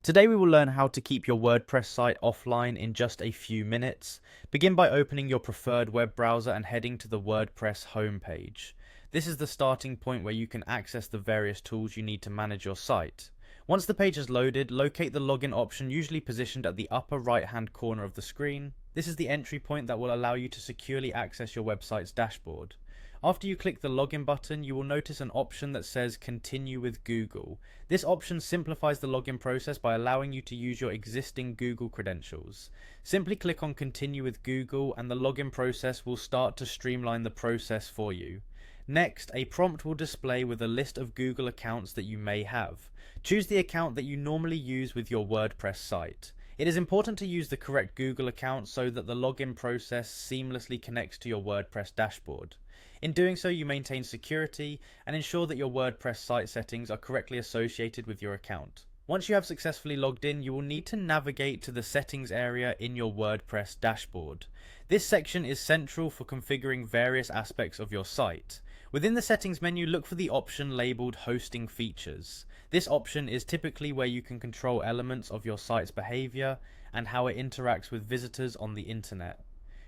Today we will learn how to keep your WordPress site offline in just a few minutes. Begin by opening your preferred web browser and heading to the WordPress homepage. This is the starting point where you can access the various tools you need to manage your site. Once the page is loaded, locate the login option usually positioned at the upper right hand corner of the screen. This is the entry point that will allow you to securely access your website's dashboard. After you click the login button, you will notice an option that says Continue with Google. This option simplifies the login process by allowing you to use your existing Google credentials. Simply click on Continue with Google and the login process will start to streamline the process for you. Next, a prompt will display with a list of Google accounts that you may have. Choose the account that you normally use with your WordPress site. It is important to use the correct Google account so that the login process seamlessly connects to your WordPress dashboard. In doing so, you maintain security and ensure that your WordPress site settings are correctly associated with your account. Once you have successfully logged in, you will need to navigate to the settings area in your WordPress dashboard. This section is central for configuring various aspects of your site. Within the settings menu, look for the option labeled Hosting Features. This option is typically where you can control elements of your site's behavior and how it interacts with visitors on the internet.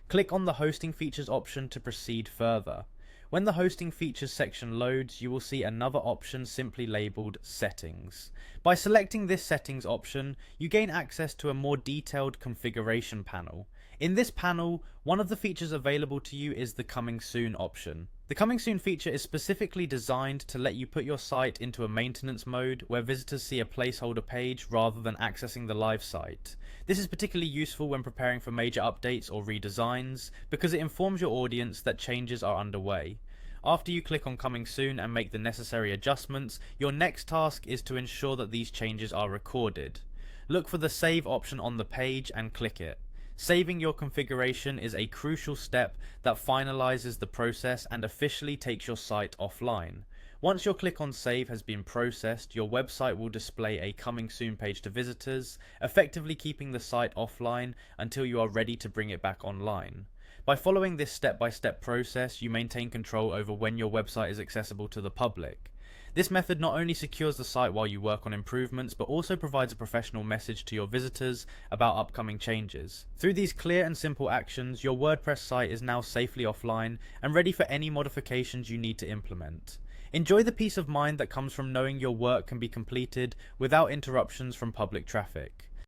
Click on the Hosting Features option to proceed further. When the Hosting Features section loads, you will see another option simply labeled Settings. By selecting this Settings option, you gain access to a more detailed configuration panel. In this panel, one of the features available to you is the Coming Soon option. The Coming Soon feature is specifically designed to let you put your site into a maintenance mode where visitors see a placeholder page rather than accessing the live site. This is particularly useful when preparing for major updates or redesigns because it informs your audience that changes are underway. After you click on Coming Soon and make the necessary adjustments, your next task is to ensure that these changes are recorded. Look for the Save option on the page and click it. Saving your configuration is a crucial step that finalizes the process and officially takes your site offline. Once your click on Save has been processed, your website will display a Coming Soon page to visitors, effectively keeping the site offline until you are ready to bring it back online. By following this step-by-step process, you maintain control over when your website is accessible to the public. This method not only secures the site while you work on improvements, but also provides a professional message to your visitors about upcoming changes. Through these clear and simple actions, your WordPress site is now safely offline and ready for any modifications you need to implement. Enjoy the peace of mind that comes from knowing your work can be completed without interruptions from public traffic.